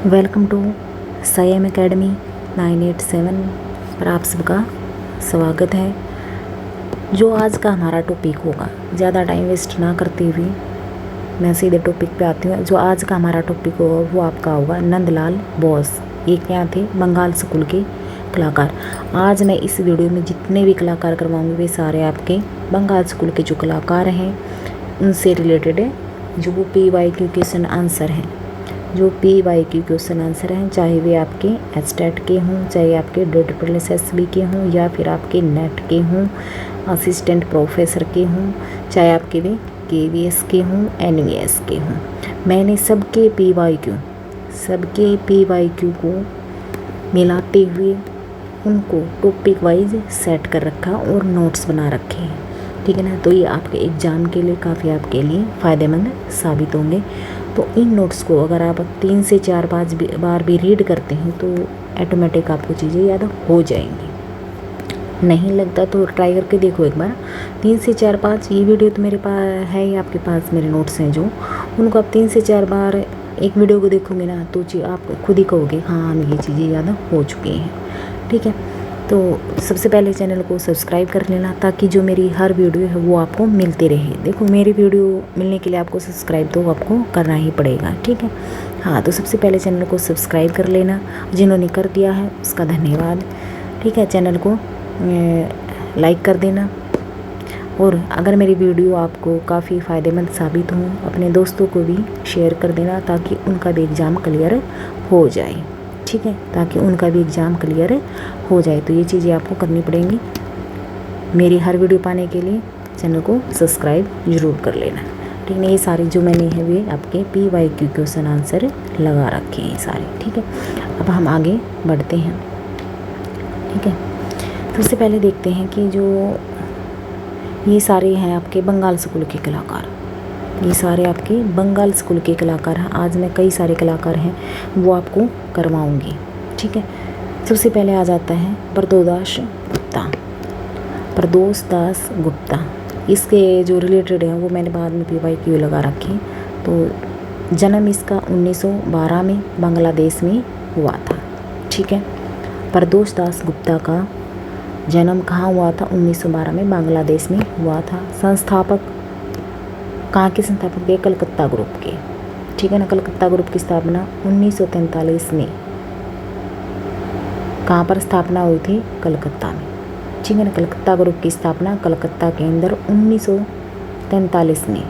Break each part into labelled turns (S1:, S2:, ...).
S1: Welcome to साईएम academy 987 पर आप सबका स्वागत है। जो आज का हमारा टॉपिक होगा, ज़्यादा टाइम वेस्ट ना करते हुए मैं सीधे टॉपिक पे आती हूँ। जो आज का हमारा टॉपिक होगा वो आपका होगा नंदलाल बोस। ये क्या थे? बंगाल स्कूल के कलाकार। आज मैं इस वीडियो में जितने भी कलाकार करवाऊँगी वे सारे आपके बंगाल स्कूल के जो कलाकार हैं उनसे रिलेटेड है। जो PYQ क्वेश्चन आंसर हैं, जो PYQ क्वेश्चन आंसर हैं, चाहे वे आपके एस्टेट के हों, चाहे आपके DSSB के हों, या फिर आपके नेट के हों, असिस्टेंट प्रोफेसर के हों, चाहे आपके वे KVS के हों, NVS के हों, मैंने सबके PYQ को मिलाते हुए उनको टॉपिक वाइज सेट कर रखा और नोट्स बना रखे हैं। ठीक है ना। तो ये आपके एग्ज़ाम के लिए काफ़ी आपके लिए फ़ायदेमंद साबित होंगे। तो इन नोट्स को अगर आप 3 से 4 बार भी रीड करते हैं तो ऑटोमेटिक आपको चीज़ें याद हो जाएंगी। नहीं लगता तो ट्राई करके देखो एक बार। 3 से 4-5 ये वीडियो तो मेरे पास है ही, आपके पास मेरे नोट्स हैं जो, उनको आप 3 से 4 बार एक वीडियो को देखोगे ना तो आप खुद ही कहोगे हाँ हमें ये चीज़ें याद हो चुकी हैं। ठीक है। तो सबसे पहले चैनल को सब्सक्राइब कर लेना ताकि जो मेरी हर वीडियो है वो आपको मिलती रहे। देखो मेरी वीडियो मिलने के लिए आपको सब्सक्राइब तो आपको करना ही पड़ेगा। ठीक है। हाँ, तो सबसे पहले चैनल को सब्सक्राइब कर लेना। जिन्होंने कर दिया है उसका धन्यवाद। ठीक है। चैनल को लाइक कर देना, और अगर मेरी वीडियो आपको काफ़ी फ़ायदेमंद साबित हो अपने दोस्तों को भी शेयर कर देना ताकि उनका भी एग्ज़ाम क्लियर हो जाए। ठीक है, ताकि उनका भी एग्ज़ाम क्लियर हो जाए। तो ये चीज़ें आपको करनी पड़ेंगी। मेरी हर वीडियो पाने के लिए चैनल को सब्सक्राइब ज़रूर कर लेना। ठीक है। ये सारे जो मैंने है वे आपके PYQ क्वेश्चन आंसर लगा रखे हैं सारे। ठीक है। अब हम आगे बढ़ते हैं। ठीक है। सबसे पहले देखते हैं कि जो ये सारे हैं आपके बंगाल स्कूल के कलाकार। ये सारे आपके बंगाल स्कूल के कलाकार हैं। आज मैं कई सारे कलाकार हैं वो आपको करवाऊंगी। ठीक है। सबसे पहले आ जाता है प्रदोष दास गुप्ता। इसके जो रिलेटेड हैं वो मैंने बाद में PYQ लगा रखे। तो जन्म इसका 1912 में बांग्लादेश में हुआ था। ठीक है। प्रदोष दास गुप्ता का जन्म कहाँ हुआ था? 1912 में बांग्लादेश में हुआ था। संस्थापक कहाँ के संस्थापक थे? कलकत्ता ग्रुप के। ठीक है ना। कलकत्ता ग्रुप की स्थापना 1943 में कहाँ पर स्थापना हुई थी? कलकत्ता में। ठीक है ना। कलकत्ता ग्रुप की स्थापना कलकत्ता के अंदर 1943 में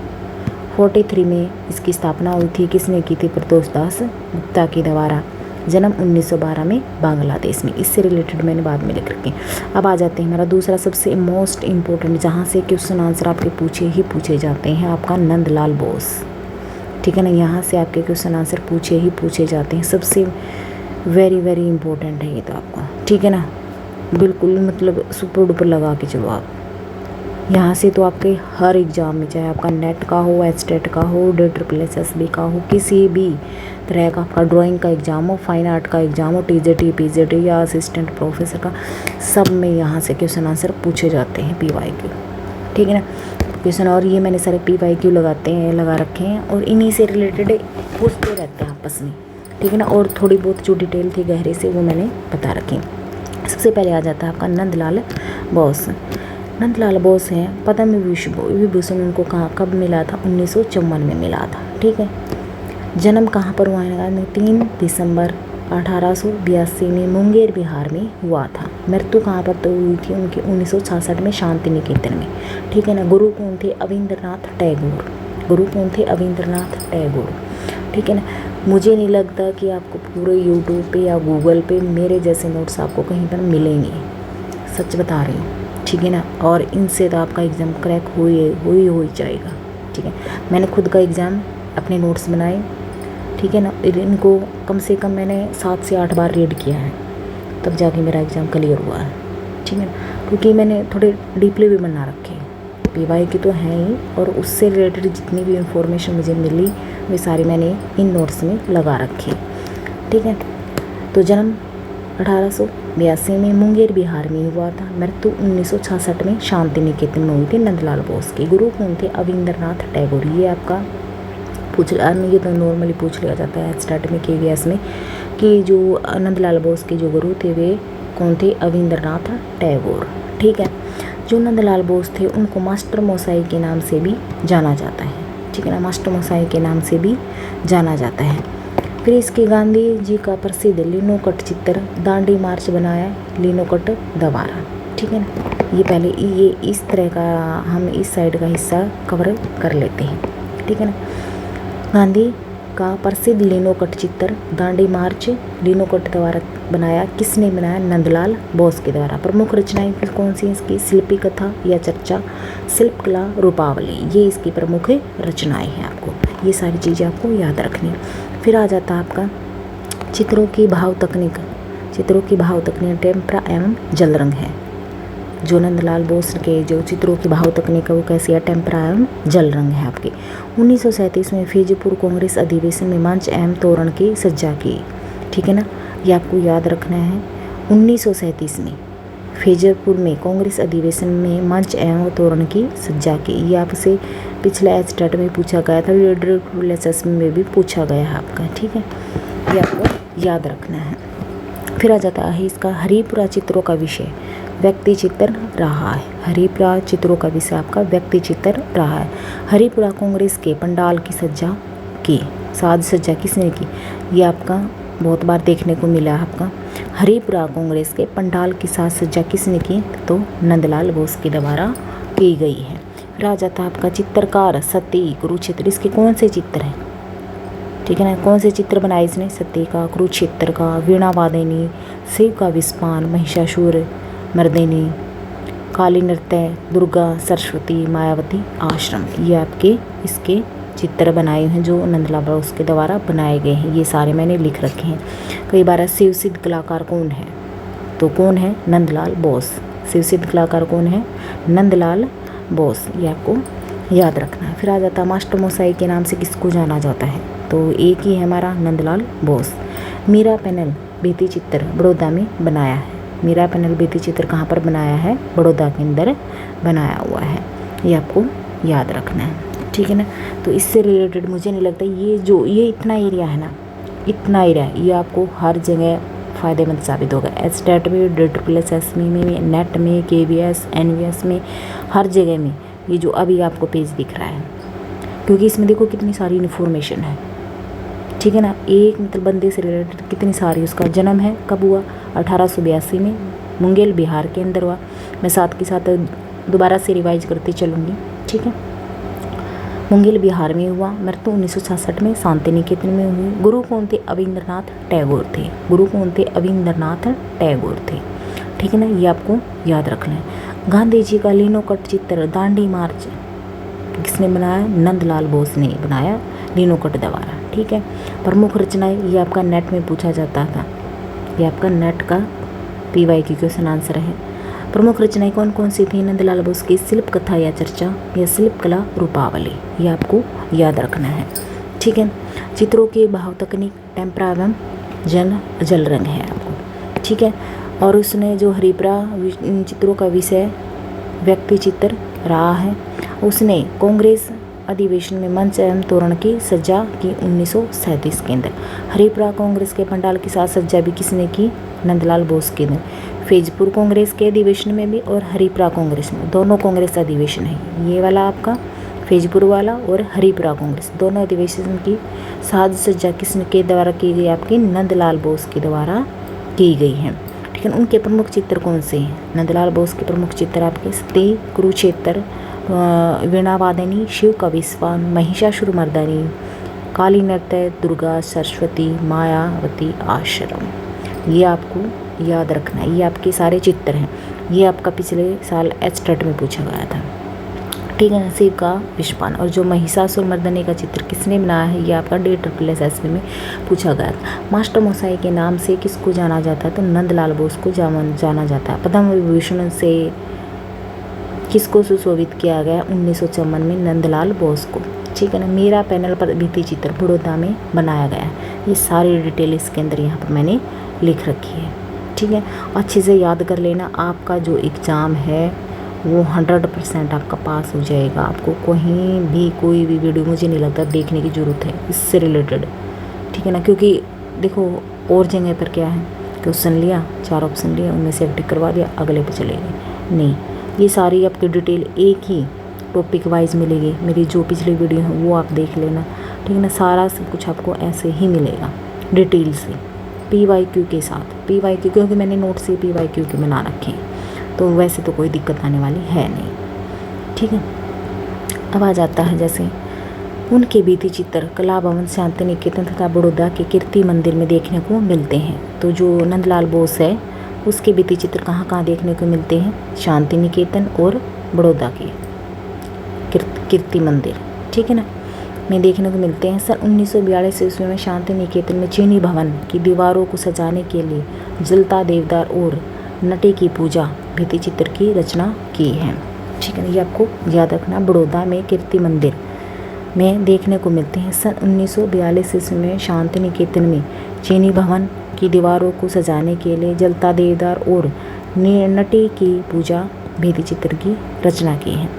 S1: 43 में इसकी स्थापना हुई थी। किसने की थी? प्रदोष दास गुप्ता के द्वारा। जन्म 1912 में बांग्लादेश में। इससे रिलेटेड मैंने बाद में लिख रखे। अब आ जाते हैं हमारा दूसरा सबसे मोस्ट इम्पोर्टेंट, जहाँ से क्वेश्चन आंसर आपके पूछे जाते हैं, आपका नंदलाल बोस। ठीक है ना। यहाँ से आपके क्वेश्चन आंसर पूछे जाते हैं। सबसे वेरी वेरी इंपॉर्टेंट है ये तो आपका। ठीक है ना। बिल्कुल मतलब सुपर डुपर लगा के चलो आप। यहाँ से तो आपके हर एग्ज़ाम में, चाहे आपका नेट का हो, एस्टेट का हो, DSSB का हो, किसी भी तरह का आपका ड्राइंग का एग्ज़ाम हो, फाइन आर्ट का एग्ज़ाम हो, TGT PGT या असिस्टेंट प्रोफेसर का, सब में यहाँ से क्वेश्चन आंसर पूछे जाते हैं PYQ। ठीक है ना। क्वेश्चन और ये मैंने सारे PYQ लगा रखे हैं और इन्हीं से रिलेटेड पूछते रहते हैं आपस में। ठीक है ना। और थोड़ी बहुत जो डिटेल थी गहरे से वो मैंने बता रखी। सबसे पहले आ जाता है आपका नंदलाल बोस। नंदलाल बोस हैं पद्म विभूषण उनको कब मिला था? 1954 में मिला था। ठीक है। जन्म कहाँ पर हुआ है? 3 दिसंबर 1882 में मुंगेर बिहार में हुआ था। मृत्यु कहाँ पर तो हुई थी उनकी? 1966 में शांति निकेतन में। ठीक है ना। गुरु कौन थे? अविंद्रनाथ टैगोर। गुरु कौन थे? अविंद्रनाथ टैगोर। ठीक है ना। मुझे नहीं लगता कि आपको पूरे यूट्यूब पे या गूगल पे मेरे जैसे नोट्स आपको कहीं पर मिलेंगे। सच बता रही हूँ। ठीक है ना। और इनसे तो आपका एग्ज़ाम क्रैक हो ही जाएगा। ठीक है। मैंने खुद का एग्ज़ाम अपने नोट्स बनाए। ठीक है ना। इनको कम से कम मैंने 7 से 8 बार रीड किया है, तब जाके मेरा एग्ज़ाम क्लियर हुआ है। ठीक है ना। क्योंकि मैंने थोड़े डीपली भी बना रखे हैं। PYQ तो है ही, और उससे रिलेटेड जितनी भी इंफॉर्मेशन मुझे मिली वे सारी मैंने इन नोट्स में लगा रखी। ठीक है। तो जन्म 1882 में मुंगेर बिहार में हुआ था। मृत्यु 1966 में शांति निकेतन में हुई थी नंदलाल बोस की। गुरु कौन थे? अविंद्रनाथ टैगोर। ये आपका ये तो नॉर्मली पूछ लिया जाता है स्टार्ट में KVS में कि जो नंदलाल बोस के जो गुरु थे वे कौन थे? अविंद्रनाथ टैगोर। ठीक है, जो नंदलाल बोस थे उनको मास्टर मोसाई के नाम से भी जाना जाता है। ठीक है ना, मास्टर मोसाई के नाम से भी जाना जाता है। फिर इसके गांधी जी का प्रसिद्ध लिनोकट चित्र दांडी मार्च बनाया लिनोकट द्वारा। ठीक है ना, ये पहले ये इस तरह का हम इस साइड का हिस्सा कवर कर लेते हैं। ठीक है ना, गांधी का प्रसिद्ध लिनोकट चित्र दांडी मार्च लिनोकट द्वारा बनाया। किसने बनाया? नंदलाल बोस के द्वारा। प्रमुख रचनाएं कौन सी हैं इसकी? शिल्पी कथा या चर्चा, शिल्पकला, रूपावली, ये इसकी प्रमुख रचनाएं हैं। आपको ये सारी चीज़ें आपको याद रखनी है। फिर आ जाता है आपका चित्रों की भाव तकनीक। चित्रों की भाव तकनीक टेम्परा एवं जल रंग है। जो नंदलाल बोस के जो चित्रों की भाव तकनीक है वो कैसी है? टेम्परा एवं जल रंग है आपकी। 1937 में फैजपुर कांग्रेस अधिवेशन में मंच एवं तोरण की सज्जा की। ठीक है ना, ये आपको याद रखना है। 1937 में फैजपुर में कांग्रेस अधिवेशन में मंच एवं तोरण की सज्जा की। ये आपसे पिछले एचटेट में पूछा गया था, असेसमेंट में भी पूछा गया है आपका। ठीक है, ये आपको याद रखना है। फिर आ जाता है इसका हरिपुरा चित्रों का विषय व्यक्ति चित्र रहा है। हरिपुरा चित्रों का विषय आपका व्यक्ति चित्र रहा है। हरिपुरा कांग्रेस के पंडाल की सज्जा की, साज सज्जा किसने की? ये आपका बहुत बार देखने को मिला है आपका। हरिपुरा कांग्रेस के पंडाल की साज सज्जा किसने की? तो नंदलाल बोस के द्वारा की गई है। फिर आ जाता है आपका चित्रकार सती कुरुक्षेत्र। इसके कौन से चित्र हैं? ठीक है ना, कौन से चित्र बनाए इसने? सती का, कुरुक्षेत्र का, वीणा वादिनी, शिव का विस्पान, महिषासुर मर्दिनी, काली नृत्य, दुर्गा, सरस्वती, मायावती आश्रम, ये आपके इसके चित्र बनाए हैं जो नंदलाल बोस के द्वारा बनाए गए हैं। ये सारे मैंने लिख रखे हैं। कई बार शिव सिद्ध कलाकार कौन है? तो कौन है? नंदलाल बोस। शिव सिद्ध कलाकार कौन है? नंदलाल बोस, ये आपको याद रखना है। फिर आ जाता है मास्टर मोसाई के नाम से किसको जाना जाता है? तो एक ही है हमारा नंदलाल बोस। मीरा पैनल भित्ति चित्र बड़ौदा में बनाया है। मीरा पैनल भित्ति चित्र कहाँ पर बनाया है? बड़ौदा के अंदर बनाया हुआ है। ये आपको याद रखना है। ठीक है ना, तो इससे रिलेटेड मुझे नहीं लगता ये इतना एरिया है ना, इतना एरिया ये आपको हर जगह फ़ायदेमंद साबित होगा। एचटेट में, DSSM में, नेट में, KVS, NVS में, हर जगह में ये जो अभी आपको पेज दिख रहा है, क्योंकि इसमें देखो कितनी सारी इन्फॉर्मेशन है। ठीक है ना, एक मतलब बंदे से रिलेटेड कितनी सारी, उसका जन्म है कब हुआ? 1882 में मुंगेर बिहार के अंदर हुआ। मैं साथ के साथ दोबारा से रिवाइज करती चलूँगी। ठीक है, मुंगेर बिहार में हुआ। मृत्यु 1966 में शांति निकेतन में हुई। गुरु कौन थे? अविंद्रनाथ टैगोर थे। गुरु कौन थे? अविंद्रनाथ टैगोर थे। ठीक है ना, ये आपको याद रखना है। गांधी जी का लिनोकट चित्र दांडी मार्च किसने बनाया? नंदलाल बोस ने बनाया लिनोकट द्वारा। ठीक है, प्रमुख रचनाएं ये आपका नेट में पूछा जाता था, ये आपका नेट का PY की क्वेश्चन आंसर है। प्रमुख रचनाएं कौन कौन सी थी? नंदलाल बोस की शिल्प कथा या चर्चा या शिल्पकला रूपावली, ये आपको याद रखना है। ठीक है, चित्रों के भाव तकनीक टेम्परा एवं जल रंग है आपको। ठीक है, और उसने जो हरिपुरा चित्रों का विषय व्यक्ति चित्र रहा है। उसने कांग्रेस अधिवेशन में मंच एवं तोरण की सज्जा की 1937 के अंदर। हरिपुरा कांग्रेस के पंडाल की साज सज्जा भी किसने की? नंदलाल बोस के अंदर। फैजपुर कांग्रेस के अधिवेशन में भी और हरिपुरा कांग्रेस में, दोनों कांग्रेस अधिवेशन है ये वाला आपका फैजपुर वाला और हरिपुरा कांग्रेस, दोनों अधिवेशन की साज सज्जा किसके द्वारा की गई? आपकी नंदलाल बोस के द्वारा की गई है। ठीक है, उनके प्रमुख चित्र कौन से हैं? नंदलाल बोस के प्रमुख चित्र आपके सती, कुरुक्षेत्र, वीणा वादिनी, शिव का विस्पान, महिषासुर मर्दिनी, काली नृत्य, दुर्गा, सरस्वती, मायावती आश्रम, ये आपको याद रखना है। ये आपके सारे चित्र हैं। ये आपका पिछले साल एचटेट में पूछा गया था। ठीक है ना, शिव का विस्पान। और जो महिषासुर मर्दिनी का चित्र किसने बनाया है? ये आपका DSSM में पूछा गया था। मास्टर मोसाई के नाम से किसको जाना जाता है? तो नंदलाल बोस को जाना जाता है। पद्म विभूषण से किसको सुशोभित किया गया? 1954 में नंदलाल बोस को। ठीक है ना, मीरा पैनल पर भित्ति चित्र बड़ौदा में बनाया गया है। ये सारी डिटेल इसके अंदर यहाँ पर मैंने लिख रखी है। ठीक है, अच्छे से याद कर लेना। आपका जो एग्ज़ाम है वो 100% आपका पास हो जाएगा। आपको कहीं भी कोई भी वीडियो मुझे नहीं लगता देखने की ज़रूरत है इससे रिलेटेड, ठीक है ना। क्योंकि देखो और जगह पर क्या है, क्वेश्चन लिया, 4 ऑप्शन लिया, उनमें से एक टिक करवा दिया, अगले पे चले गए। नहीं, ये सारी आपकी डिटेल एक ही टॉपिक वाइज मिलेगी। मेरी जो पिछली वीडियो है वो आप देख लेना, ठीक है ना। सारा सब कुछ आपको ऐसे ही मिलेगा डिटेल से, PYQ के साथ। PYQ क्योंकि मैंने नोट से PYQ के बना रखे हैं, तो वैसे तो कोई दिक्कत आने वाली है नहीं, ठीक है। अब आ जाता है जैसे उनके भित्ति चित्र कला भवन शांति निकेतन तथा बड़ौदा के कीर्ति मंदिर में देखने को मिलते हैं। तो जो नंदलाल बोस है उसके भित्ति चित्र कहाँ कहाँ देखने को मिलते हैं, शांति निकेतन और बड़ौदा के कीर्ति मंदिर, ठीक है ना, में देखने को मिलते हैं। सन 1942 ईस्वी में शांति निकेतन में चीनी भवन की दीवारों को सजाने के लिए जलता देवदार और नटे की पूजा भित्ति चित्र की रचना की है, ठीक है ना। ये आपको याद रखना। बड़ौदा में कीर्ति मंदिर में देखने को मिलते हैं। सन 1942 ईस्वी में शांति निकेतन में चीनी भवन की दीवारों को सजाने के लिए जलता देवदार और नटे की पूजा भित्ति चित्र की रचना की है।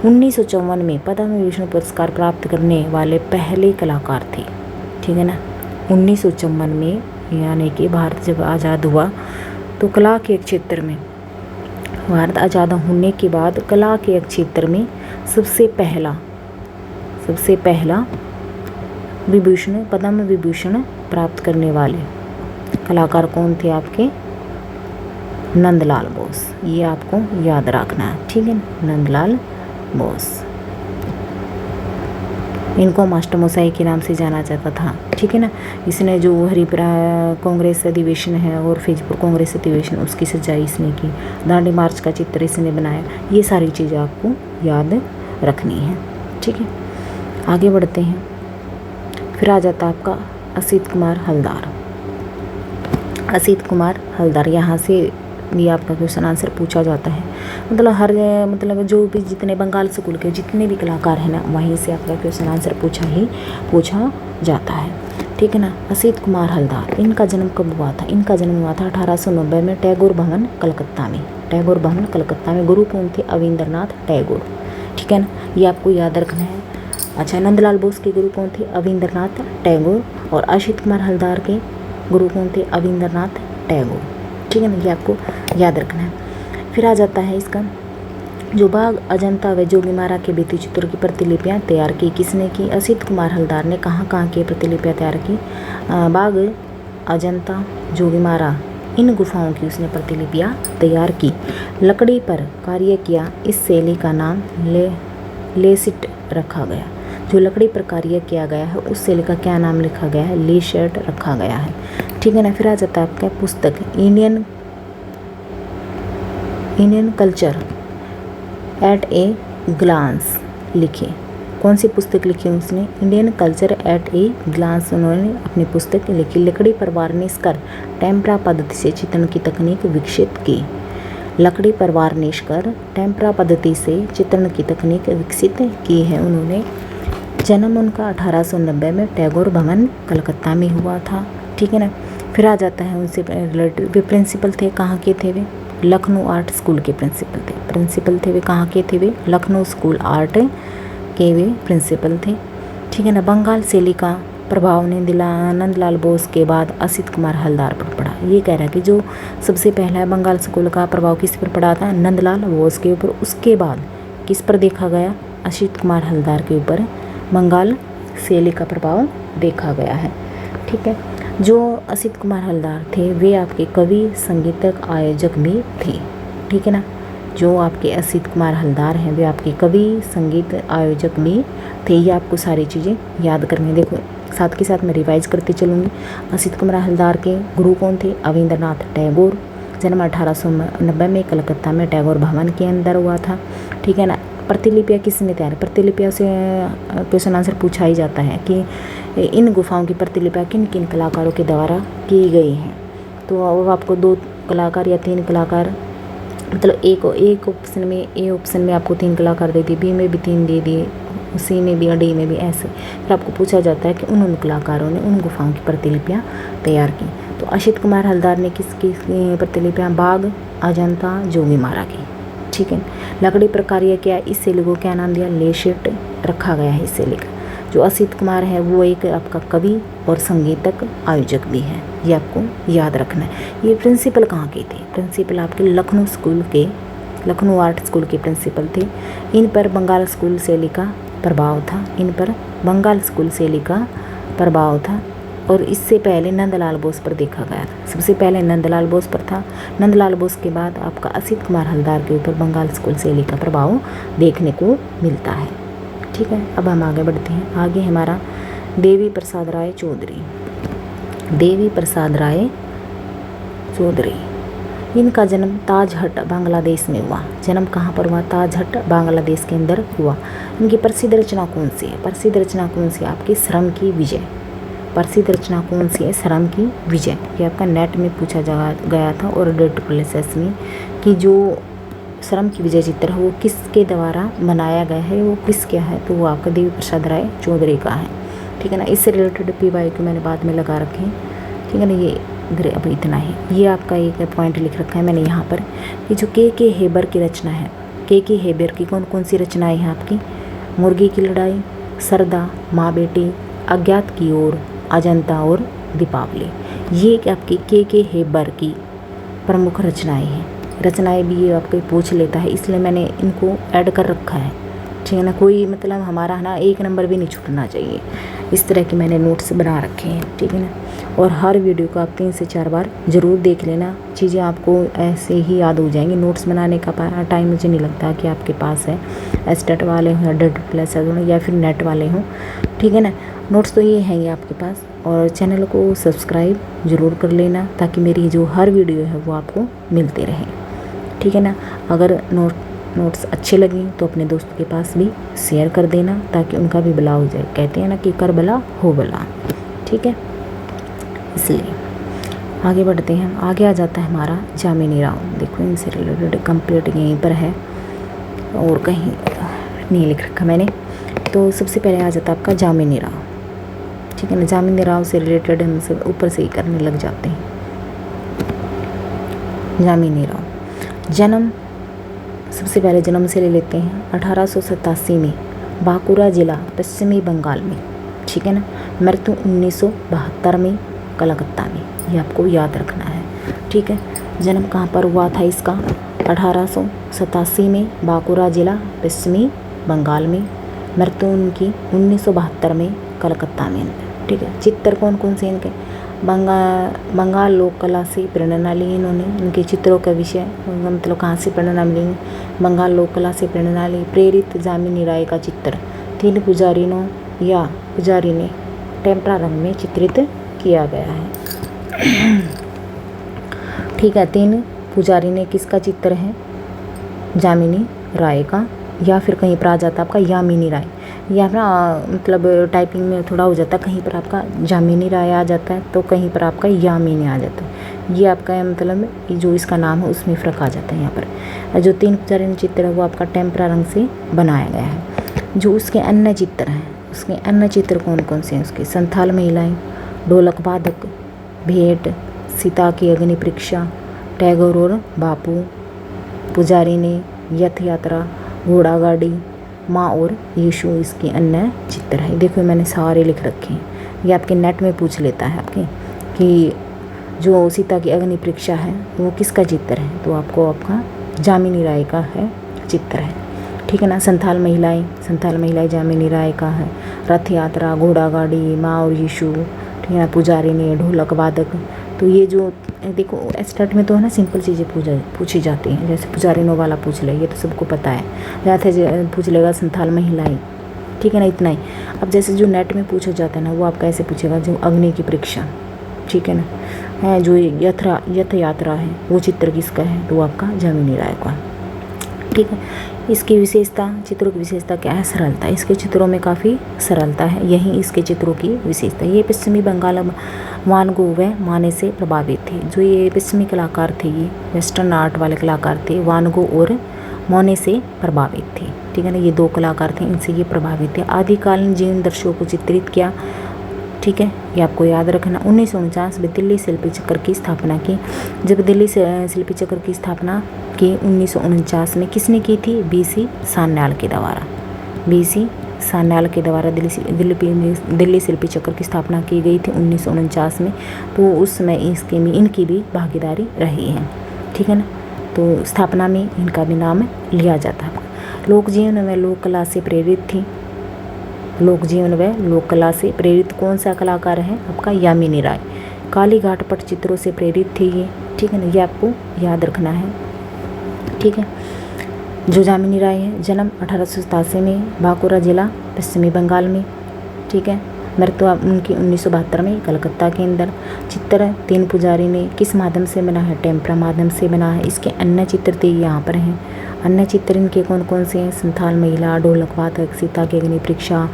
S1: 1954 में पद्म विभूषण पुरस्कार प्राप्त करने वाले पहले कलाकार थे, ठीक है ना। 1954 में, यानी कि भारत जब आज़ाद हुआ तो कला के क्षेत्र में, भारत आज़ाद होने के बाद कला के क्षेत्र में सबसे पहला विभूषण, पद्म विभूषण प्राप्त करने वाले कलाकार कौन थे आपके, नंदलाल बोस। ये आपको याद रखना है, ठीक है ना, नंदलाल बोस। इनको मास्टर मशाई के नाम से जाना जाता था, ठीक है ना। इसने जो हरिपुरा कांग्रेस अधिवेशन है और फैजपुर कांग्रेस अधिवेशन उसकी सजाई इसने की, दांडी मार्च का चित्र इसने बनाया। ये सारी चीज़ें आपको याद रखनी है, ठीक है। आगे बढ़ते हैं। फिर आ जाता आपका असित कुमार हलदार। असित कुमार हलदार, यहाँ से भी आपका क्वेश्चन आंसर पूछा जाता है। मतलब जो भी जितने बंगाल स्कूल के जितने भी कलाकार हैं ना, वहीं से आपका क्वेश्चन आंसर पूछा जाता है, ठीक है ना। असित कुमार हलदार, इनका जन्म कब हुआ था? इनका जन्म हुआ था 1890 में टैगोर भवन कलकत्ता में। टैगोर भवन कलकत्ता में। गुरु कौन थे? अविंद्रनाथ टैगोर, ठीक है ना, ये आपको याद रखना है। अच्छा, नंदलाल बोस के गुरु कौन थे? अविंद्रनाथ टैगोर। और असित कुमार हलदार के गुरु कौन थे? अविंद्रनाथ टैगोर, ठीक है ना, ये आपको याद रखना है। फिर आ जाता है इसका जो बाघ, अजंता व जोगीमारा के भित्ति चित्रों की प्रतिलिपियां तैयार की, किसने की? असित कुमार हलदार ने। कहाँ कहाँ की प्रतिलिपियां तैयार की? बाघ, अजंता, जोगीमारा, इन गुफाओं की उसने प्रतिलिपियां तैयार की। लकड़ी पर कार्य किया, इस शैली का नाम लेसिट रखा गया। जो लकड़ी पर कार्य किया गया है उस शैली का क्या नाम लिखा गया है? लेसिट रखा गया है, ठीक है ना। फिर आ जाता है आपका पुस्तक Indian culture at a glance लिखे। कौन सी पुस्तक लिखी उसने? Indian culture at a glance उन्होंने अपनी पुस्तक लिखी। लकड़ी पर वार्निश कर टेम्परा पद्धति से चित्रण की तकनीक विकसित की। लकड़ी पर वार्निश कर टेम्परा पद्धति से चित्रण की तकनीक विकसित की है उन्होंने। जन्म उनका 1890 में टैगोर भवन कलकत्ता में हुआ था, ठीक है ना। फिर आ जाता है उनसे रिलेटेड, वे प्रिंसिपल थे, कहाँ के थे वे? लखनऊ आर्ट स्कूल के प्रिंसिपल थे वे। कहाँ के थे वे? लखनऊ स्कूल आर्ट के वे प्रिंसिपल थे, ठीक है ना। बंगाल शैली का प्रभाव ने नंदलाल बोस के बाद असित कुमार हलदार पर पड़ा। ये कह रहा है कि जो सबसे पहला बंगाल स्कूल का प्रभाव किस पर पड़ा था? नंदलाल बोस के ऊपर। उसके बाद किस पर देखा गया? असित कुमार हलदार के ऊपर बंगाल शैली का प्रभाव देखा गया है, ठीक है। जो असित कुमार हलदार थे वे आपके कवि, संगीतक, आयोजक भी थे, ठीक है ना। जो आपके असित कुमार हलदार हैं वे आपके कवि, संगीत, आयोजक भी थे। ये आपको सारी चीज़ें याद करनी है। देखो साथ के साथ मैं रिवाइज करती चलूँगी। असित कुमार हलदार के गुरु कौन थे? अविंद्रनाथ टैगोर। जन्म 1890 में कलकत्ता में टैगोर भवन के अंदर हुआ था, ठीक है ना। प्रतिलिपियाँ किसने तैयार? प्रतिलिपियाँ से क्वेश्चन आंसर पूछा ही जाता है कि इन गुफाओं की प्रतिलिपियाँ किन किन कलाकारों के द्वारा की गई हैं। तो अब आपको 2 कलाकार या 3 कलाकार, मतलब एक ऑप्शन में, ए ऑप्शन में आपको 3 कलाकार दे दिए, बी में भी 3 दे दिए, सी में भी और डी में भी, ऐसे। फिर आपको पूछा जाता है कि उन कलाकारों ने उन गुफाओं की प्रतिलिपियाँ तैयार की। तो असित कुमार हलदार ने किसकी प्रतिलिपियाँ? बाघ, अजंता, जोगीमारा की, ठीक है। लकड़ी पर कार्य किया, इस शैली को क्या नाम दिया, लेशेट रखा गया है इस शैली का। जो असित कुमार है वो एक आपका कवि और संगीतक आयोजक भी है, ये आपको याद रखना है। ये प्रिंसिपल कहाँ के थे, प्रिंसिपल आपके लखनऊ स्कूल के, लखनऊ आर्ट स्कूल के प्रिंसिपल थे। इन पर बंगाल स्कूल शैली का प्रभाव था, इन पर बंगाल स्कूल शैली का प्रभाव था। और इससे पहले नंदलाल बोस पर देखा गया था, सबसे पहले नंदलाल बोस पर था। नंदलाल बोस के बाद आपका असित कुमार हलदार के ऊपर बंगाल स्कूल शैली का प्रभाव देखने को मिलता है, ठीक है। अब हम आगे बढ़ते हैं। आगे हमारा देवी प्रसाद राय चौधरी, देवी प्रसाद राय चौधरी, इनका जन्म ताजहट बांग्लादेश में हुआ। जन्म कहाँ पर हुआ, ताजहट बांग्लादेश के अंदर हुआ। इनकी प्रसिद्ध रचना कौन सी है, प्रसिद्ध रचना कौन सी है आपकी, श्रम की विजय। प्रसिद्ध रचना कौन सी है, श्रम की विजय। ये आपका नेट में पूछा गया था और डेट प्लेसेस में कि जो श्रम की विजय चित्र है वो किसके द्वारा बनाया गया है, वो किसका है, तो वो आपका देवी प्रसाद राय चौधरी का है, ठीक है ना। इससे रिलेटेड PYQ मैंने बाद में लगा रखे हैं, ठीक है ना। ये अब इतना ही, ये आपका एक पॉइंट लिख रखा है मैंने यहाँ पर कि जो के हेबर की रचना है, के हेबर की कौन कौन सी रचनाएँ हैं आपकी, मुर्गी की लड़ाई, सरदा, माँ बेटी, अज्ञात की ओर, अजंता और दीपावली, ये आपकी के हेबर की प्रमुख रचनाएं हैं। रचनाएं भी ये आपको पूछ लेता है, इसलिए मैंने इनको ऐड कर रखा है, ठीक है ना। कोई मतलब हमारा ना एक नंबर भी नहीं छूटना चाहिए, इस तरह के मैंने नोट्स बना रखे हैं, ठीक है ना। और हर वीडियो को आप 3 से 4 बार ज़रूर देख लेना, चीज़ें आपको ऐसे ही याद हो जाएंगी। नोट्स बनाने का टाइम मुझे नहीं लगता कि आपके पास है, एस्टेट वाले हों या डेट प्लस या फिर नेट वाले हों, ठीक है ना। नोट्स तो ये हैं आपके पास, और चैनल को सब्सक्राइब ज़रूर कर लेना ताकि मेरी जो हर वीडियो है वो आपको मिलते रहे, ठीक है ना। अगर नोट्स अच्छे लगे तो अपने दोस्त के पास भी शेयर कर देना ताकि उनका भी भला हो जाए। कहते हैं ना कि कर भला हो भला, ठीक है। इसलिए आगे बढ़ते हैं। आगे आ जाता है हमारा जामिनी राव। देखो इनसे रिलेटेड कंप्लीट यहीं पर है और कहीं नहीं लिख रखा मैंने। तो सबसे पहले आ जाता है आपका जामिनी राव, ठीक है ना। जामिनी राव से रिलेटेड हम सब ऊपर से ही करने लग जाते हैं। जामिनी राव जन्म, सबसे पहले जन्म से ले लेते हैं 1887 में बांकुरा जिला पश्चिमी बंगाल में, ठीक है ना। मृत्यु 1972 में कलकत्ता में, ये आपको याद रखना है, ठीक है। जन्म कहाँ पर हुआ था इसका, 1887 में बांकुरा जिला पश्चिमी बंगाल में। मृत्यु उनकी 1972 में कलकत्ता में, ठीक है। चित्र कौन कौन से इनके, बंगाल लोक कला से प्रेरणा ली इन्होंने। इनके चित्रों का विषय मतलब कहाँ से प्रेरणा मिली, बंगाल लोक कला से प्रेरणा ली। प्रेरित जामिनी राय का चित्र 3 पुजारिनों या पुजारी ने टेम्परा रंग में चित्रित किया गया है, ठीक है। 3 पुजारी ने किसका चित्र है, जामिनी राय का, या फिर कहीं पर आ जाता आपका यामिनी राय, या फिर मतलब टाइपिंग में थोड़ा हो जाता है, कहीं पर आपका जामिनी राय आ जाता है तो कहीं पर आपका यामिनी आ जाता है। ये आपका मतलब जो इसका नाम है उसमें फ़र्क आ जाता है यहाँ पर। जो 3 पुजारी चित्र है वो आपका टेम्परा रंग से बनाया गया है। जो उसके अन्य चित्र हैं, उसके अन्य चित्र कौन कौन से हैं उसके, संथाल महिलाएँ, ढोलक वादक, भेंट, सीता की अग्नि परीक्षा, टैगोर और बापू, पुजारी ने, यथ यात्रा, घोड़ा गाड़ी, माँ और यीशु इसके अन्य चित्र है। देखो मैंने सारे लिख रखे हैं, ये आपके नेट में पूछ लेता है आपके कि जो सीता की अग्नि परीक्षा है वो किसका चित्र है, तो आपको आपका जामिनी राय का है चित्र है, ठीक है ना। संथाल महिलाएं जामिनी राय का है। रथ यात्रा, घोड़ा गाड़ी, माँ और यीशु, ठीक है ना। पुजारी ने, ढोलक वादक, तो ये जो देखो स्टार्ट में तो है ना सिंपल चीज़ें पूछी जाती हैं, जैसे पुजारिनों वाला पूछ ले, ये तो सबको पता है। या पूछ लेगा संथाल महिलाएं, ठीक है ना, इतना ही। अब जैसे जो नेट में पूछा जाता है ना वो आपका ऐसे पूछेगा, जो अग्नि की परीक्षा, ठीक है ना, है जो यथ यात्रा है वो चित्र किसका है, तो आपका जामिनी राय का, ठीक है। इसकी विशेषता, चित्रों की विशेषता क्या है, सरलता। इसके चित्रों में काफ़ी सरलता है, यही इसके चित्रों की विशेषता। ये पश्चिमी बंगाल वान गो व माने से प्रभावित थे। जो ये पश्चिमी कलाकार थे, ये वेस्टर्न आर्ट वाले कलाकार थे, वान गो और मोने से प्रभावित थे, ठीक है ना। ये 2 कलाकार थे, इनसे ये प्रभावित थे। आदिकालीन जीवन दृश्यों को चित्रित किया, ठीक है, ये आपको याद रखना। 1949 में दिल्ली शिल्पी चक्र की स्थापना की। जब दिल्ली से शिल्पी चक्र की स्थापना की 1949 में किसने की थी? BC सान्याल के द्वारा। BC सान्याल के द्वारा दिल्ली शिल्पी चक्र की स्थापना की गई थी 1949 में। तो उस समय इसके में इनकी भी भागीदारी रही है, ठीक है ना। तो स्थापना में इनका भी नाम लिया जाता है। लोक जीवन व लोक कला से प्रेरित थी। लोक जीवन व लोक कला से प्रेरित कौन सा कलाकार है? आपका यामिनी राय। काली घाट पटचित्रों से प्रेरित थी ये, ठीक है ना, ये आपको याद रखना है, ठीक है। जो यामिनी राय है, जन्म 1887 में, बांकुरा जिला, पश्चिमी बंगाल में, ठीक है। मृत्यु उनकी 1972 में कलकत्ता के अंदर। चित्र 3 पुजारी ने किस माध्यम से बना है? टेम्परा माध्यम से बना है। इसके अन्य चित्र थे यहाँ पर हैं। अन्य चित्र इनके कौन कौन से हैं? संथाल महिला, ढोलक वादक, सीता की अग्नि परीक्षा,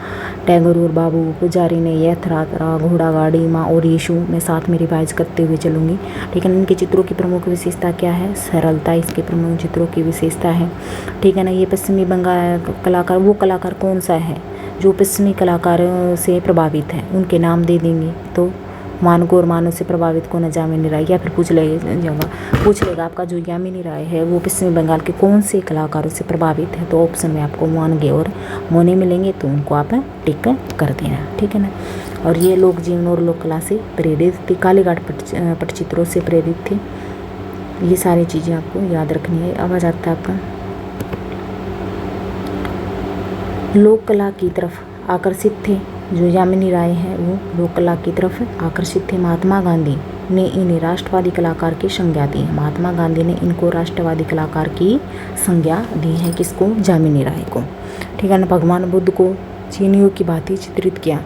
S1: टैगोर और बाबू। पुजारी ने यथरातरा, घोड़ा गाड़ी, माँ और यीशु। मैं साथ में रिवाइज करते हुए चलूँगी, ठीक है। इनके चित्रों की प्रमुख विशेषता क्या है? सरलता इसके प्रमुख चित्रों की विशेषता है, ठीक है ना। ये पश्चिमी बंगाल कलाकार, वो कलाकार कौन सा है जो पश्चिमी कलाकारों से प्रभावित है? उनके नाम दे देंगे तो मानको और मानव से प्रभावित कौन है? यामिनी राय। या फिर पूछ लेगा आपका जो यामिनी राय है वो पश्चिमी बंगाल के कौन से कलाकारों से प्रभावित है? तो ऑप्शन में आपको मानगे और मोने मिलेंगे, तो उनको आप टिक कर देना, ठीक है ना। और ये लोक जीवन और लोक कला से प्रेरित थी। कालीघाट पटचित्रों से प्रेरित थी। ये सारी चीज़ें आपको याद रखनी है। अब आ जाता है आपका लोक कला की तरफ आकर्षित थे। जो यामिनी राय है वो लोक कला की तरफ आकर्षित थे। महात्मा गांधी ने इन्हें राष्ट्रवादी कलाकार की संज्ञा दी है। महात्मा गांधी ने इनको राष्ट्रवादी कलाकार की संज्ञा दी है। किसको? यामिनी राय को, ठीक है ना। भगवान बुद्ध को चीनियों की भांति चित्रित किया।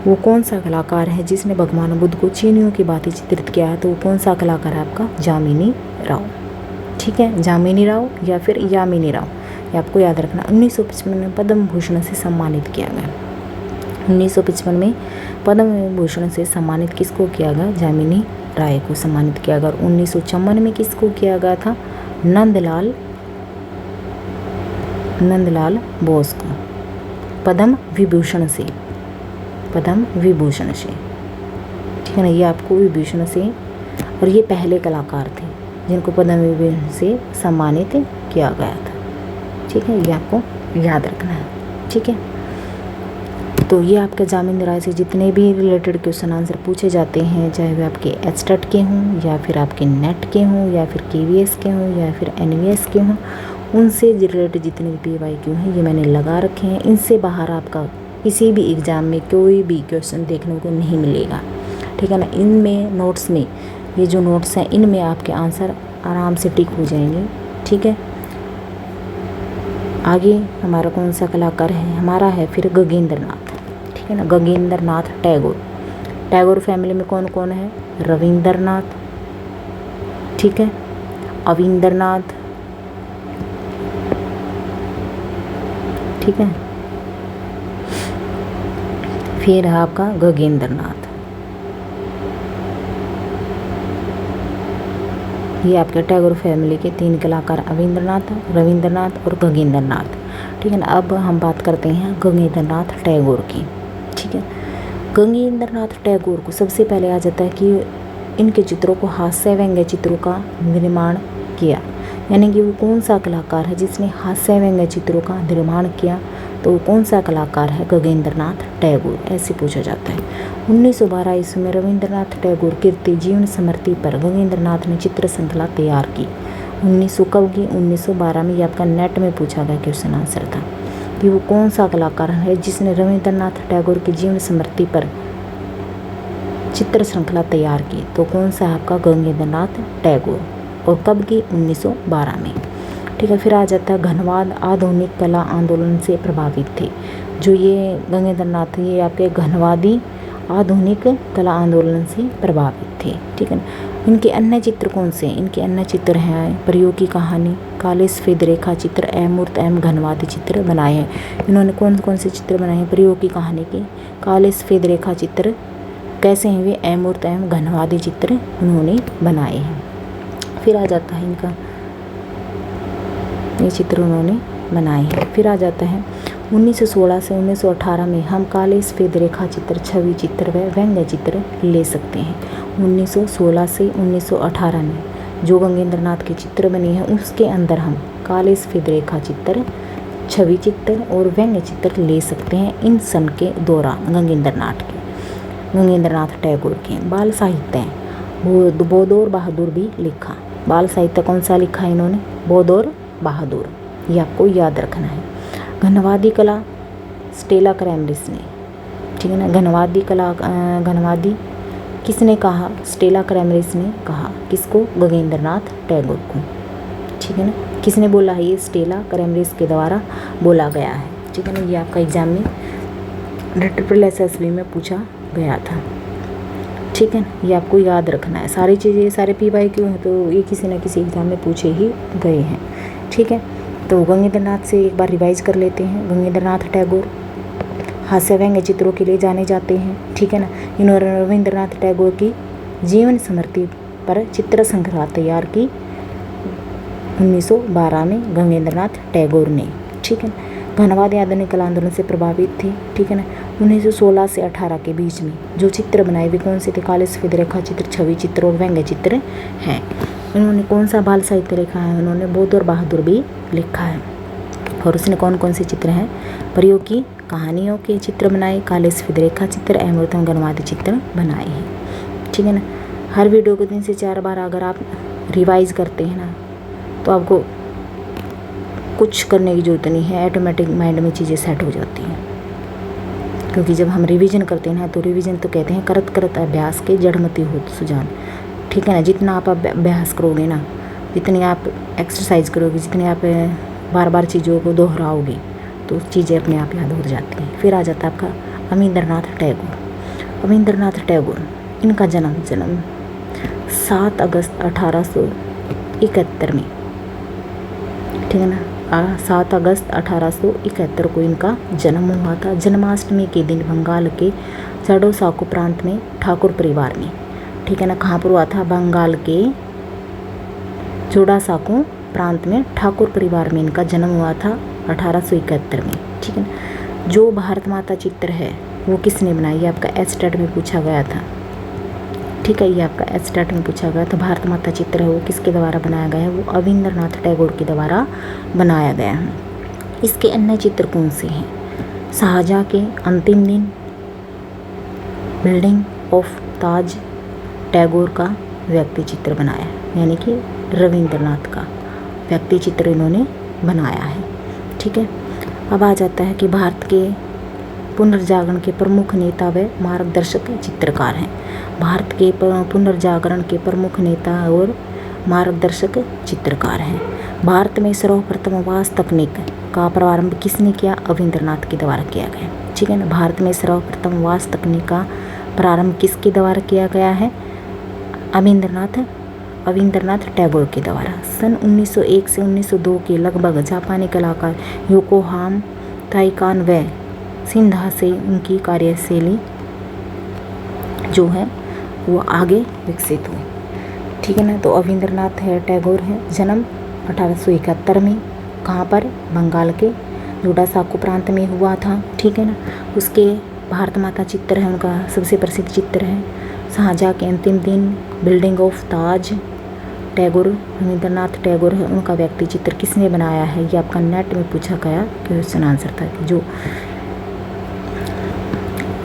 S1: वो कौन सा कलाकार है जिसने भगवान बुद्ध को चीनियों की भांति चित्रित किया है? तो वो कौन सा कलाकार है? आपका यामिनी राव, ठीक है। यामिनी राव या फिर यामिनी राव, ये आपको याद रखना। 1955 में पद्म भूषण से सम्मानित किया गया। 1955 में पद्म भूषण से सम्मानित किसको किया गया? यामिनी राय को सम्मानित किया गया। 1954 में किसको किया गया था? नंदलाल बोस को पद्म विभूषण से, पद्म विभूषण से, ठीक है ना। ये आपको विभूषण से, और ये पहले कलाकार थे जिनको पद्म विभूषण से सम्मानित किया गया था, ठीक है। ये आपको याद रखना है, ठीक है। तो ये आपके यामिनी राय से जितने भी रिलेटेड क्वेश्चन आंसर पूछे जाते हैं, चाहे वे आपके एचटेट के हों या फिर आपके नेट के हों या फिर KVS के हों या फिर NVS के हों, उनसे रिलेटेड जितने भी PYQ हैं ये मैंने लगा रखे हैं। इनसे बाहर आपका किसी भी एग्ज़ाम में कोई भी क्वेश्चन देखने को नहीं मिलेगा, ठीक है ना। इनमें नोट्स में, ये जो नोट्स हैं इनमें आपके आंसर आराम से टिक हो जाएंगे, ठीक है। आगे हमारा कौन सा कलाकार है? हमारा है फिर गगनेंद्र नाथ, ठीक है ना। गगनेंद्र नाथ टैगोर। टैगोर फैमिली में कौन कौन है? रविंद्रनाथ, ठीक है, अविंद्रनाथ, ठीक है, फिर है आपका गगनेंद्र नाथ। ये आपके टैगोर फैमिली के 3 कलाकार अविंद्रनाथ, रविंद्रनाथ और गगनेंद्र नाथ, ठीक है ना। अब हम बात करते हैं गगनेंद्र नाथ टैगोर की, ठीक है। गगनेंद्र नाथ टैगोर को सबसे पहले आ जाता है कि इनके चित्रों को हास्य व्यंग्य चित्रों का निर्माण किया, यानी कि वो कौन सा कलाकार है जिसने हास्य व्यंग्य चित्रों का निर्माण किया? तो वो कौन सा कलाकार है? गगनेंद्र नाथ टैगोर, ऐसे पूछा जाता है। 1912 ईस्वी में रविंद्रनाथ टैगोर कीर्ति जीवन स्मृति पर गगनेंद्र नाथ ने चित्र श्रृंखला तैयार की। 1900 कब की? 1912 में। ये आपका नेट में पूछा गया क्वेश्चन आंसर था कि वो कौन सा कलाकार है जिसने रविंद्रनाथ टैगोर की जीवन स्मृति पर चित्र श्रृंखला तैयार की? तो कौन सा है आपका? गगनेंद्र नाथ टैगोर। और कब की? 1912 में, ठीक है। फिर आ जाता है घनवाद आधुनिक कला आंदोलन से प्रभावित थे। जो ये गगनेंद्र नाथ, ये आपके घनवादी आधुनिक कला आंदोलन से प्रभावित थे, ठीक है ना। इनके अन्य चित्र कौन से? इनके अन्य चित्र हैं प्रयोग की कहानी, काले सफेद रेखा चित्र, अमूर्त एवं घनवादी चित्र बनाए हैं। इन्होंने कौन कौन से चित्र बनाए हैं? प्रयोग की कहानी के, काले सफेद रेखा चित्र कैसे हैं? वे अमूर्त एवं घनवादी चित्र उन्होंने बनाए हैं। फिर आ जाता है इनका, ये चित्र उन्होंने बनाए हैं। फिर आ जाता है 1916 से 1918 में हम काले सफ़ेद रेखा चित्र, छवि चित्र व व्यंग्य चित्र ले सकते हैं। 1916 से 1918 में जो गंगेंद्र नाथ के चित्र बने हैं उसके अंदर हम काले सफ़ेद रेखा चित्र, छवि चित्र और व्यंग्य चित्र ले सकते हैं। इन सन के दौरान गंगेंद्र नाथ टैगोर के बाल साहित्य बोध और बहादुर भी लिखा। बाल साहित्य कौन सा लिखा है इन्होंने? बोध और बहादुर, ये आपको याद रखना है। घनवादी कला स्टेला क्रैमरिस ने, ठीक है ना। घनवादी किसने कहा? स्टेला क्रैमरिस ने कहा। किसको? गगनेंद्र नाथ टैगोर को, ठीक है ना। किसने बोला है? ये स्टेला क्रैमरिस के द्वारा बोला गया है, ठीक है ना। ये आपका एग्जाम में ट्रिपल SSB में पूछा गया था, ठीक है ना। ये आपको याद रखना है। सारी चीज़ें, सारे PYQ हैं तो ये किसी न किसी एग्जाम में पूछे ही गए हैं, ठीक है। तो गंगेंद्र नाथ से एक बार रिवाइज कर लेते हैं। गंगेंद्र नाथ टैगोर हास्य व्यंग्य चित्रों के लिए जाने जाते हैं, ठीक है ना। इन्होंने रविंद्रनाथ टैगोर की जीवन स्मृति पर चित्र संग्रह तैयार की 1912 में गंगेंद्र नाथ टैगोर ने, ठीक है ना। घनवादी आधुनिक कला आंदोलन से प्रभावित थे, ठीक है ना। 1916 से 18 के बीच में जो चित्र बनाए वे कौन से थे? काले सफ़ेद रेखा चित्र, छवि चित्र और व्यंग्य चित्र हैं। इन्होंने कौन सा बाल साहित्य लिखा है? उन्होंने बोध और बहादुर भी लिखा है। और उसने कौन कौन से चित्र हैं? परियों की कहानियों के चित्र बनाए, काले सफ़ेद रेखा चित्र, अमृतम घनवादी चित्र बनाए हैं, ठीक है ना। हर वीडियो को 3 से 4 बार अगर आप रिवाइज करते हैं ना तो आपको कुछ करने की ज़रूरत नहीं है, ऑटोमेटिक माइंड में चीज़ें सेट हो जाती हैं। क्योंकि जब हम रिवीजन करते हैं ना तो रिवीजन तो कहते हैं करत करत अभ्यास के जड़मति हो सुजान, ठीक है ना। जितना आप अभ्यास करोगे ना, जितनी आप एक्सरसाइज करोगे, जितनी आप बार बार चीज़ों को दोहराओगे तो चीज़ें अपने आप याद हो जाती हैं। फिर आ जाता है आपका अविंद्रनाथ टैगोर। अविंद्रनाथ टैगोर, इनका जन्म 7 अगस्त 1871 में, ठीक है ना। 7 अगस्त 1871 को इनका जन्म हुआ था। जन्माष्टमी के दिन बंगाल के जड़ोसाको प्रांत में ठाकुर परिवार में, ठीक है ना। कहाँ पर हुआ था? बंगाल के जोड़ासाको प्रांत में ठाकुर परिवार में इनका जन्म हुआ था 1871 में, ठीक है ना। जो भारत माता चित्र है वो किसने बनाई? ये आपका STAT में पूछा गया था, ठीक है। ये आपका STAT में पूछा गया था। भारत माता चित्र है वो किसके द्वारा बनाया गया है? वो अविंद्रनाथ टैगोर के द्वारा बनाया गया है। इसके अन्य चित्र कौन से हैं? शाहजहाँ के अंतिम दिन, बिल्डिंग ऑफ ताज, टैगोर का व्यक्ति चित्र बनाया है, यानी कि रविंद्रनाथ का व्यक्ति चित्र इन्होंने बनाया है, ठीक है। अब आ जाता है कि भारत के पुनर्जागरण के प्रमुख नेता व मार्गदर्शक चित्रकार हैं। भारत के पुनर्जागरण के प्रमुख नेता और मार्गदर्शक चित्रकार हैं। भारत में सर्वप्रथम वास तकनीक का प्रारंभ किसने किया? अविंद्रनाथ के द्वारा किया गया, ठीक है ना। भारत में सर्वप्रथम वास तकनीक का प्रारंभ किसके द्वारा किया गया है? अविंद्रनाथ टैगोर के द्वारा। सन 1901 से 1902 के लगभग जापानी कलाकार योकोहामा ताइकान व सिन्हा से उनकी कार्यशैली जो है वो आगे विकसित हुई, ठीक है ना। तो अविंद्रनाथ टैगोर है, जन्म 1871 में, कहाँ पर? बंगाल के जोड़ासाको प्रांत में हुआ था, ठीक है ना। उसके भारत माता चित्र है उनका सबसे प्रसिद्ध चित्र है। शाहजहाँ के अंतिम दिन, बिल्डिंग ऑफ ताज, टैगोर रविंद्रनाथ टैगोर है उनका व्यक्ति चित्र किसने बनाया है? ये आपका नेट में पूछा गया क्वेश्चन आंसर था कि जो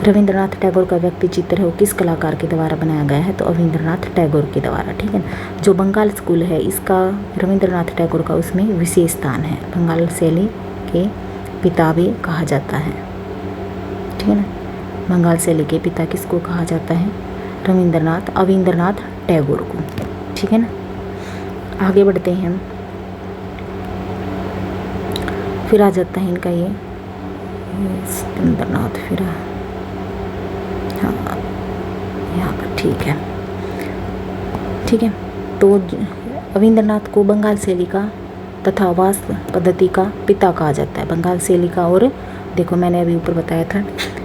S1: रविंद्रनाथ टैगोर का व्यक्ति चित्र है वो किस कलाकार के द्वारा बनाया गया है? तो अविंद्रनाथ टैगोर के द्वारा, ठीक है ना। जो बंगाल स्कूल है इसका रविंद्रनाथ टैगोर का उसमें विशेष स्थान है। बंगाल शैली के पिता भी कहा जाता है, ठीक है ना। बंगाल शैली के पिता किसको कहा जाता है? अविंद्रनाथ टैगोर को, ठीक है ना। आगे बढ़ते हैं हम। फिर आ जाता है इनका ये रविंद्रनाथ, फिर हाँ यहाँ पर, ठीक है। तो अविंद्रनाथ को बंगाल शैली का तथा वास पद्धति का पिता कहा जाता है। बंगाल शैली का और देखो मैंने अभी ऊपर बताया था,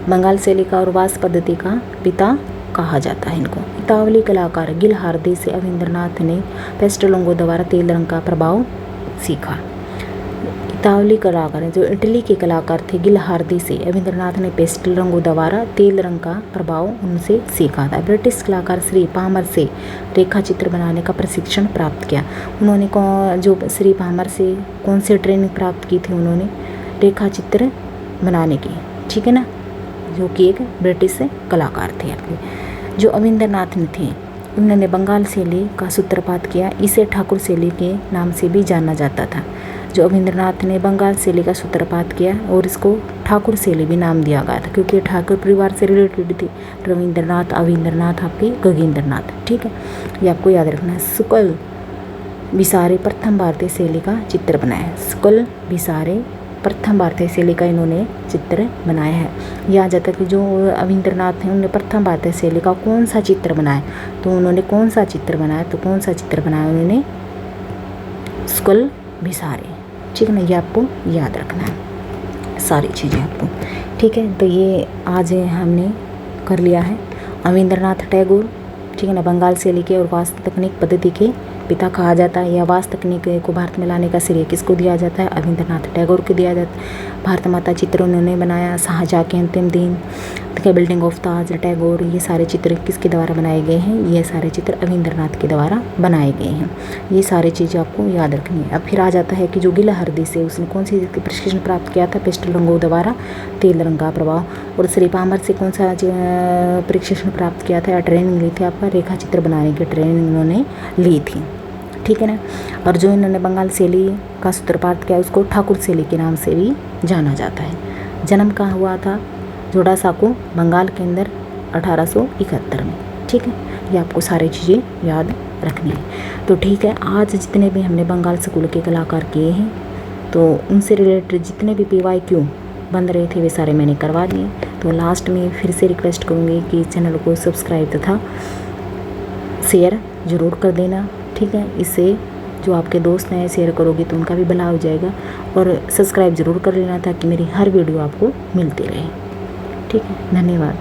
S1: बंगाल शैली का और वास पद्धति का पिता कहा जाता है इनको। इतावली कलाकार गिलहार्दी से अविंद्रनाथ ने पेस्टलोंगो द्वारा तेल रंग का प्रभाव सीखा। इतालवी कलाकार हैं जो इटली के कलाकार थे गिलहार्दी से रविंद्रनाथ ने पेस्टल रंगों द्वारा तेल रंग का प्रभाव उनसे सीखा था। ब्रिटिश कलाकार श्री पामर से रेखा चित्र बनाने का प्रशिक्षण प्राप्त किया। उन्होंने जो श्री पामर से कौन सी ट्रेनिंग प्राप्त की थी, उन्होंने रेखा चित्र बनाने की, ठीक है ना, जो कि एक ब्रिटिश कलाकार थे आपके। जो रविंद्रनाथ ने थे उन्होंने बंगाल शैली का सूत्रपात किया, इसे ठाकुर शैली के नाम से भी जाना जाता था। जो रविंद्रनाथ ने बंगाल शैली का सूत्रपात किया और इसको ठाकुर शैली भी नाम दिया गया था, क्योंकि ठाकुर परिवार से रिलेटेड थी। रविंद्रनाथ अविंद्रनाथ आपके गगेंद्रनाथ, ठीक है, ये आपको याद रखना है। शुक्ल बिसारे प्रथम भारतीय शैली का चित्र बनाया। शुक्ल बिसारे प्रथम भारतीय शैली का इन्होंने चित्र बनाया है। याद जाता कि जो रविंद्रनाथ हैं उन्होंने प्रथम भारतीय शैली का कौन सा चित्र बनाया, तो उन्होंने कौन सा चित्र बनाया, तो कौन सा चित्र बनाया उन्होंने, शुक्ल बिसारे, ठीक है ना, ये आपको याद रखना है सारी चीज़ें आपको, ठीक है। तो ये आज हमने कर लिया है रविंद्रनाथ टैगोर, ठीक है ना, बंगाल शैली के और वास्तु तकनीक पद्धति के पिता कहा जाता है। या वास्तु तकनीक को भारत में लाने का श्रेय किसको दिया जाता है, रविंद्रनाथ टैगोर को दिया जाता है। भारत माता चित्र उन्होंने बनाया, शाहजहाँ के अंतिम दिन, बिल्डिंग ऑफ ताज, टैगोर, ये सारे चित्र किसके द्वारा बनाए गए हैं, ये सारे चित्र रविंद्रनाथ के द्वारा बनाए गए हैं। ये सारी चीज़ें आपको याद रखनी है। अब फिर आ जाता है कि जो गिलहार्दी से उसने कौन सी प्रशिक्षण प्राप्त किया था, पेस्टल रंगों द्वारा तेल रंग का प्रभाव। और श्री पामर से कौन सा प्रशिक्षण प्राप्त किया था या ट्रेनिंग ली थी, आपका रेखा चित्र बनाने की ट्रेनिंग उन्होंने ली थी, ठीक है ना। और जो इन्होंने बंगाल शैली का सूत्रपात किया उसको ठाकुर शैली के नाम से भी जाना जाता है। जन्म कहाँ हुआ था, जोड़ा को बंगाल के अंदर 1871 में, ठीक है। ये आपको सारी चीज़ें याद रखनी है। तो ठीक है, आज जितने भी हमने बंगाल स्कूल के कलाकार किए हैं, तो उनसे रिलेटेड जितने भी PYQ बन रहे थे वे सारे मैंने करवा दिए। तो लास्ट में फिर से रिक्वेस्ट करूँगी कि चैनल को सब्सक्राइब तथा शेयर ज़रूर कर देना, ठीक है। इससे जो आपके दोस्त हैं शेयर करोगे तो उनका भी भला हो जाएगा। और सब्सक्राइब ज़रूर कर लेना ताकि मेरी हर वीडियो आपको मिलती रहे, ठीक है। धन्यवाद।